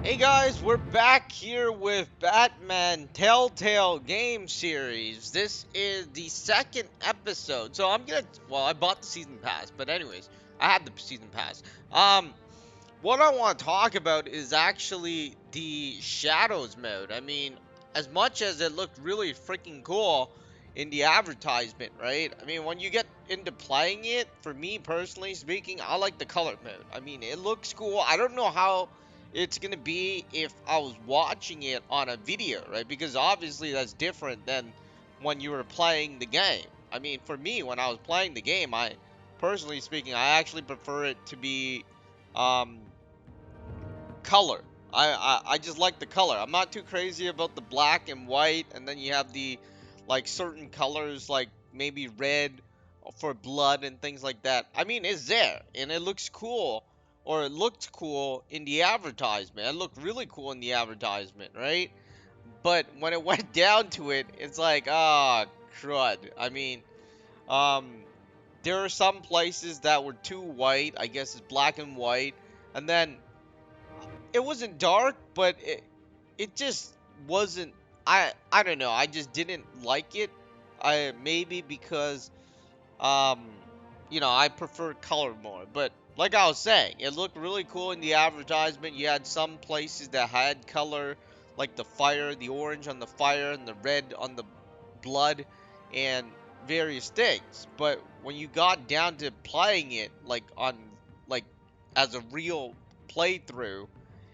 Hey guys, we're back here with Batman Telltale game series. This is the second episode. So I bought the season pass, but anyways, I had the season pass. What I want to talk about is actually the Shadows mode. I mean, as much as it looked really freaking cool in the advertisement, right? I mean, when you get into playing it, for me personally speaking, I like the color mode. I mean, it looks cool. I don't know how it's gonna be if I was watching it on a video, right? Because obviously that's different than when you were playing the game. I mean, for me, when I was playing the game, I personally speaking, I actually prefer it to be um color. I just like the color. I'm not too crazy about the black and white, and then you have the like certain colors like maybe red for blood and things like that. I mean, it's there and it looks cool, or it looked cool in the advertisement. It looked really cool in the advertisement, right? But when it went down to it, it's like, ah, crud. I mean, um there are some places that were too white. I guess it's black and white, and then it wasn't dark, but it just wasn't. I don't know. I just didn't like it. I maybe because um I prefer color more. But like I was saying, it looked really cool in the advertisement. You had some places that had color, like the fire, the orange on the fire, and the red on the blood, and various things. But when you got down to playing it, like as a real playthrough,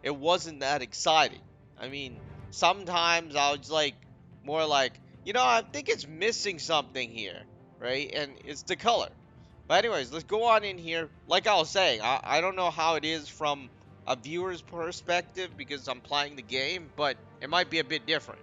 it wasn't that exciting. I mean, sometimes I was like, more like, I think it's missing something here, right? And it's the color. But anyways, let's go on in here. Like I was saying, I don't know how it is from a viewer's perspective because I'm playing the game, but it might be a bit different.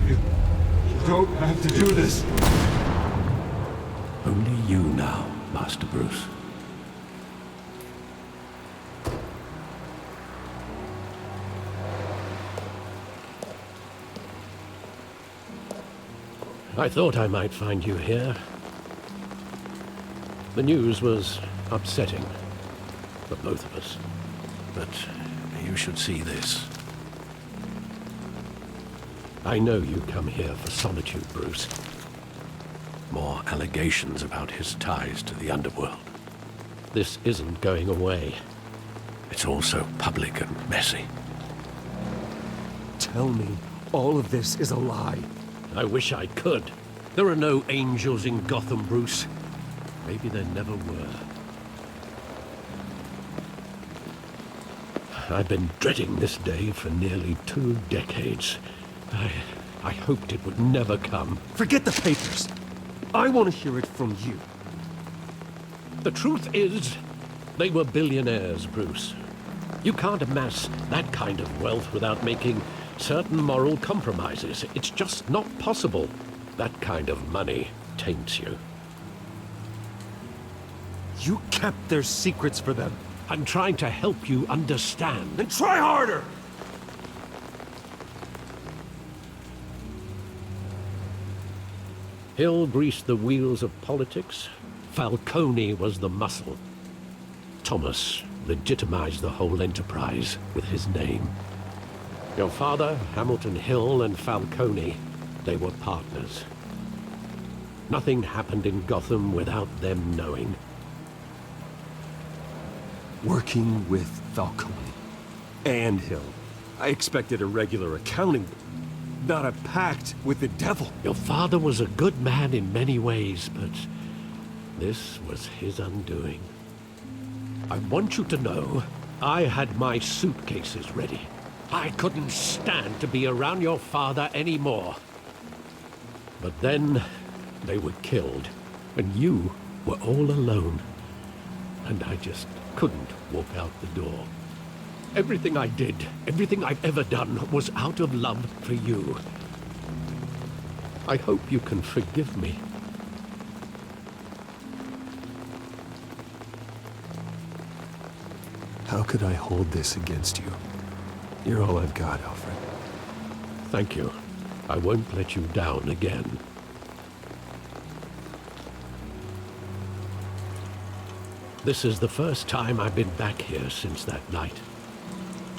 You don't have to do this. Only you now, Master Bruce. I thought I might find you here. The news was upsetting for both of us. But you should see this. I know you come here for solitude, Bruce. More allegations about his ties to the underworld. This isn't going away. It's all so public and messy. Tell me all of this is a lie. I wish I could. There are no angels in Gotham, Bruce. Maybe there never were. I've been dreading this day for nearly 2 decades. I hoped it would never come. Forget the papers. I want to hear it from you. The truth is, they were billionaires, Bruce. You can't amass that kind of wealth without making certain moral compromises. It's just not possible. That kind of money taints you. You kept their secrets for them. I'm trying to help you understand. Then try harder! Hill greased the wheels of politics. Falcone was the muscle. Thomas legitimized the whole enterprise with his name. Your father, Hamilton Hill, and Falcone, they were partners. Nothing happened in Gotham without them knowing. Working with Falcone and Hill. I expected a regular accounting, not a pact with the devil. Your father was a good man in many ways, but this was his undoing. I want you to know, I had my suitcases ready. I couldn't stand to be around your father anymore. But then, they were killed, and you were all alone. And I just couldn't walk out the door. Everything I did, everything I've ever done, was out of love for you. I hope you can forgive me. How could I hold this against you? You're all I've got, Alfred. Thank you. I won't let you down again. This is the first time I've been back here since that night.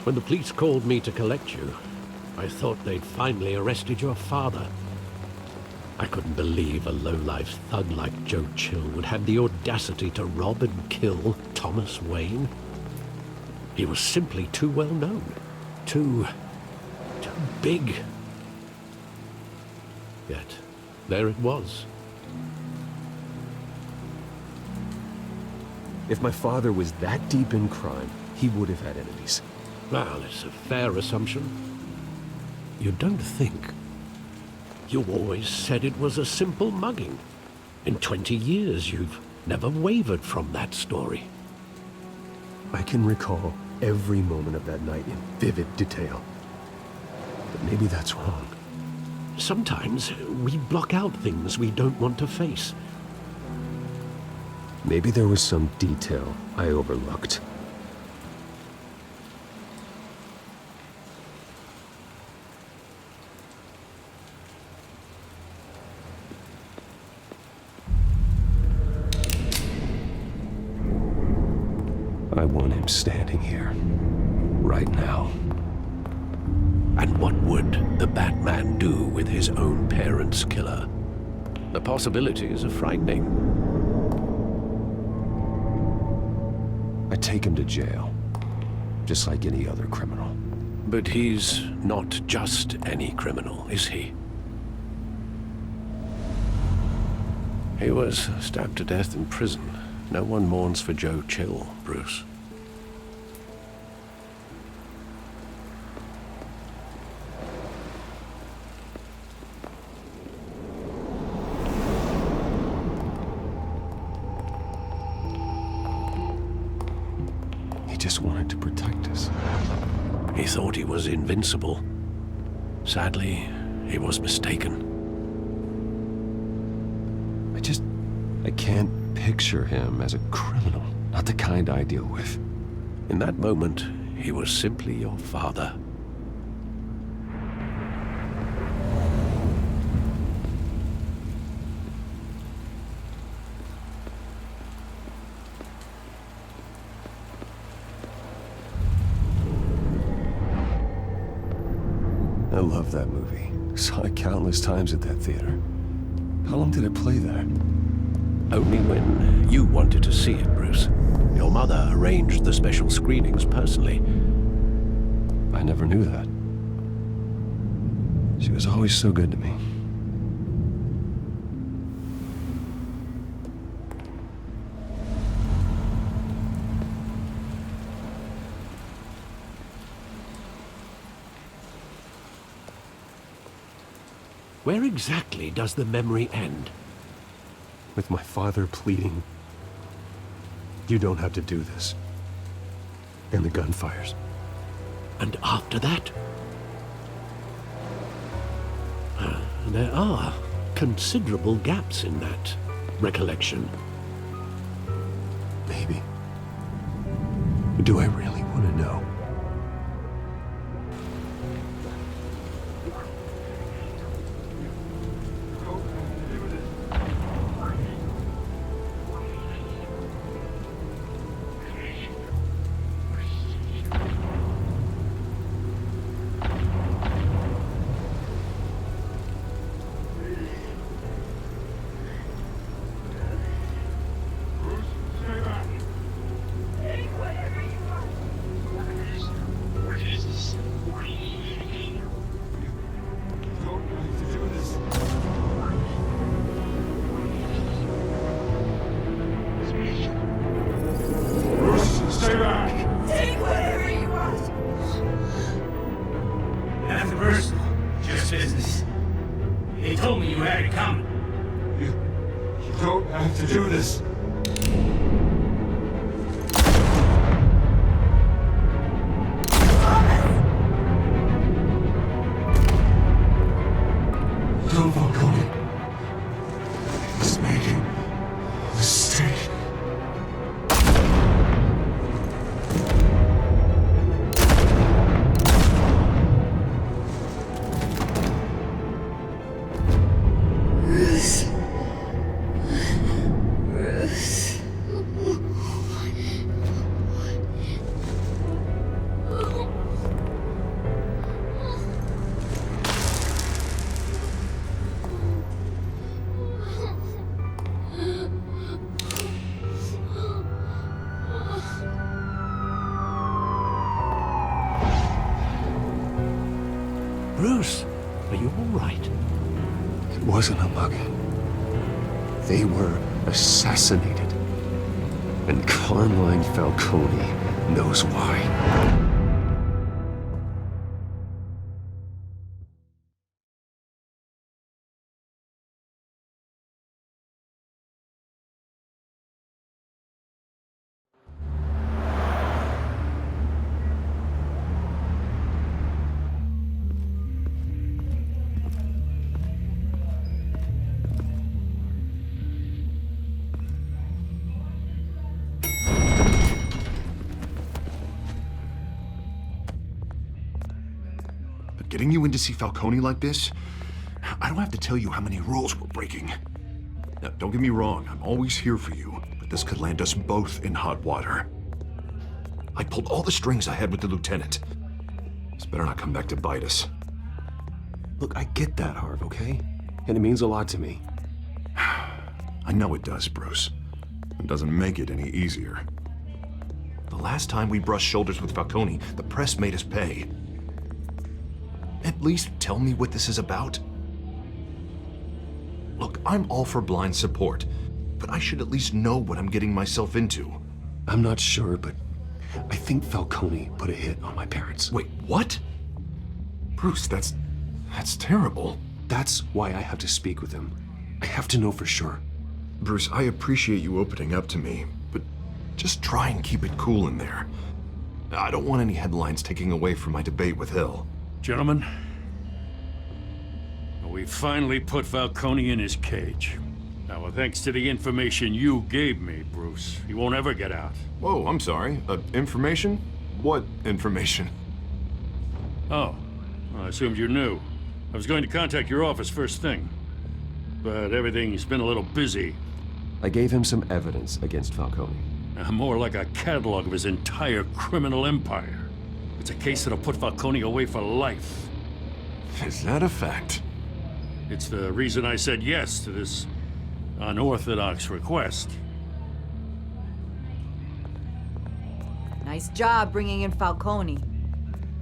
When the police called me to collect you, I thought they'd finally arrested your father. I couldn't believe a low-life thug like Joe Chill would have the audacity to rob and kill Thomas Wayne. He was simply too well known. Too big. Yet, there it was. If my father was that deep in crime, he would have had enemies. Well, it's a fair assumption. You don't think? You always said it was a simple mugging. In 20 years, you've never wavered from that story. I can recall every moment of that night in vivid detail. But maybe that's wrong. Sometimes we block out things we don't want to face. Maybe there was some detail I overlooked. I want him standing here, right now. And what would the Batman do with his own parents' killer? The possibilities are frightening. I take him to jail, just like any other criminal. But he's not just any criminal, is he? He was stabbed to death in prison. No one mourns for Joe Chill, Bruce. He just wanted to protect us. He thought he was invincible. Sadly, he was mistaken. I can't picture him as a criminal. Not the kind I deal with. In that moment, he was simply your father. I love that movie. Saw it countless times at that theater. How long did it play there? Only when you wanted to see it, Bruce. Your mother arranged the special screenings personally. I never knew that. She was always so good to me. Where exactly does the memory end? With my father pleading, "You don't have to do this." And the gunfires. And after that? There are considerable gaps in that recollection. Maybe. Do I really want to know? They told me you had it coming. You don't have to do this. Bill Falcone is making a mistake. Bruce, are you all right? It wasn't a mugging. They were assassinated. And Carmine Falcone knows why. Getting you in to see Falcone like this? I don't have to tell you how many rules we're breaking. Now, don't get me wrong, I'm always here for you, but this could land us both in hot water. I pulled all the strings I had with the lieutenant. This better not come back to bite us. Look, I get that, Harv, okay? And it means a lot to me. I know it does, Bruce. It doesn't make it any easier. The last time we brushed shoulders with Falcone, the press made us pay. At least tell me what this is about. Look, I'm all for blind support, but I should at least know what I'm getting myself into. I'm not sure, but I think Falcone put a hit on my parents. Wait, what? Bruce, that's terrible. That's why I have to speak with him. I have to know for sure. Bruce, I appreciate you opening up to me, but just try and keep it cool in there. I don't want any headlines taking away from my debate with Hill. Gentlemen, we finally put Falcone in his cage. Now, thanks to the information you gave me, Bruce, he won't ever get out. Whoa, I'm sorry. Information? What information? Oh, well, I assumed you knew. I was going to contact your office first thing, but everything's been a little busy. I gave him some evidence against Falcone. More like a catalog of his entire criminal empire. It's a case that'll put Falcone away for life. Is that a fact? It's the reason I said yes to this unorthodox request. Nice job bringing in Falcone.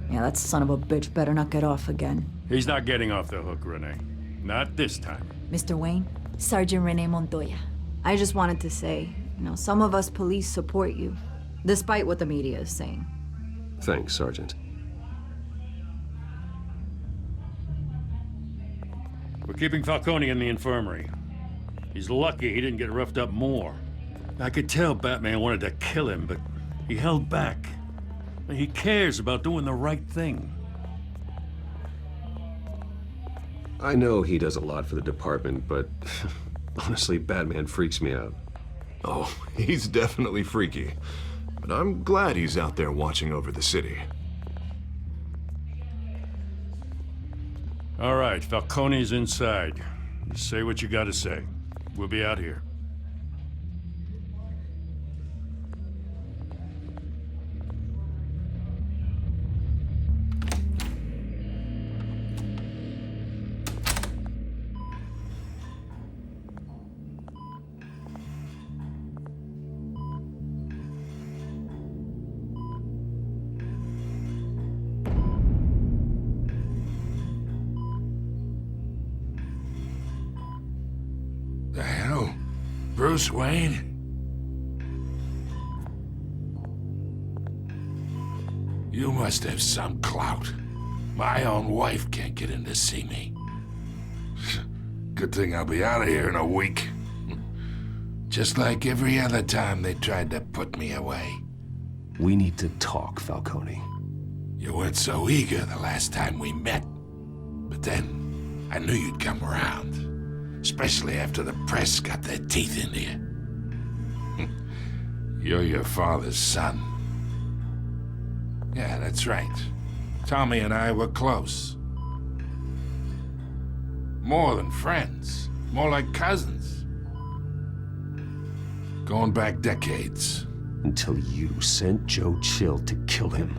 Yeah, that son of a bitch better not get off again. He's not getting off the hook, Renee. Not this time. Mr. Wayne, Sergeant Renee Montoya. I just wanted to say, some of us police support you, despite what the media is saying. Thanks, Sergeant. We're keeping Falcone in the infirmary. He's lucky he didn't get roughed up more. I could tell Batman wanted to kill him, but he held back. He cares about doing the right thing. I know he does a lot for the department, but honestly, Batman freaks me out. Oh, he's definitely freaky. But I'm glad he's out there watching over the city. All right, Falcone's inside. Just say what you gotta say. We'll be out here. The hell? Bruce Wayne? You must have some clout. My own wife can't get in to see me. Good thing I'll be out of here in a week. Just like every other time they tried to put me away. We need to talk, Falcone. You weren't so eager the last time we met. But then, I knew you'd come around. Especially after the press got their teeth into you. You're your father's son. Yeah, that's right. Tommy and I were close. More than friends. More like cousins. Going back decades. Until you sent Joe Chill to kill him.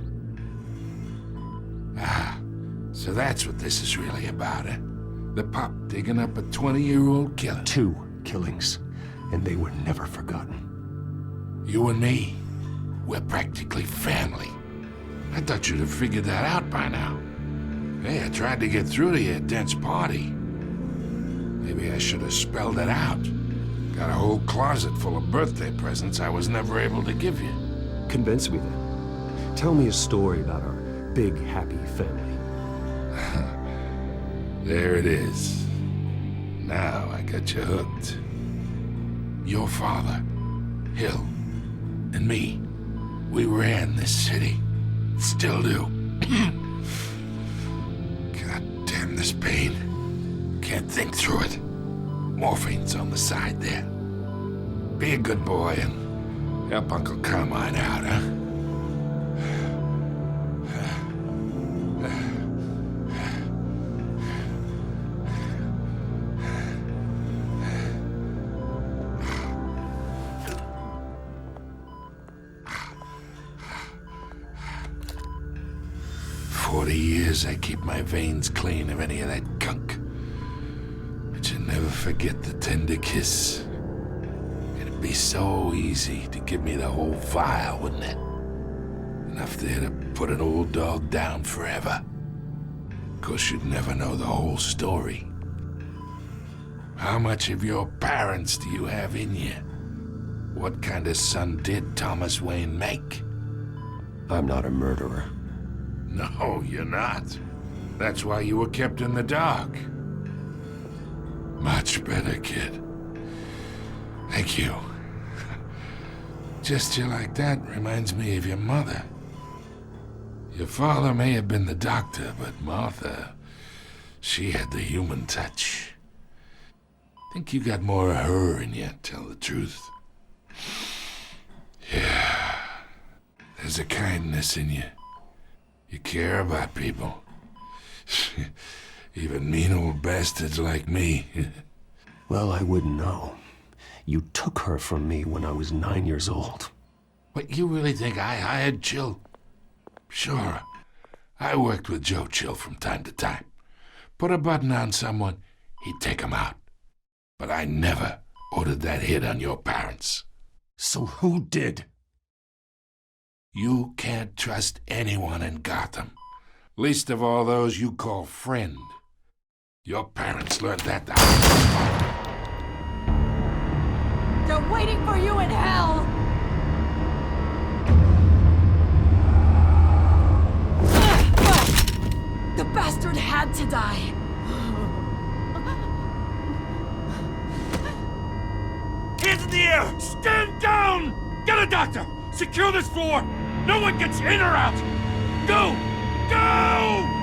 Ah, so that's what this is really about, eh? The pup digging up a 20-year-old killer. 2 killings, and they were never forgotten. You and me, we're practically family. I thought you'd have figured that out by now. Hey, I tried to get through to your dense party. Maybe I should have spelled it out. Got a whole closet full of birthday presents I was never able to give you. Convince me then. Tell me a story about our big, happy family. There it is. Now I got you hooked. Your father, Hill, and me, we ran this city. Still do. God damn this pain. Can't think through it. Morphine's on the side there. Be a good boy and help Uncle Carmine out, huh? 40 years I keep my veins clean of any of that gunk. But you never forget the tender kiss. It'd be so easy to give me the whole vial, wouldn't it? Enough there to put an old dog down forever. Of course, you'd never know the whole story. How much of your parents do you have in you? What kind of son did Thomas Wayne make? I'm not a murderer. No, you're not. That's why you were kept in the dark. Much better, kid. Thank you. Gesture like that reminds me of your mother. Your father may have been the doctor, but Martha, she had the human touch. Think you got more of her in you, tell the truth. Yeah. There's a kindness in you. You care about people. Even mean old bastards like me. Well, I wouldn't know. You took her from me when I was 9 years old. What, you really think I hired Chill? Sure. I worked with Joe Chill from time to time. Put a button on someone, he'd take him out. But I never ordered that hit on your parents. So who did? You can't trust anyone in Gotham. Least of all those you call friend. Your parents learned that the They're waiting for you in hell! The bastard had to die. Hands in the air! Stand down! Get a doctor! Secure this floor! No one gets in or out! Go! Go!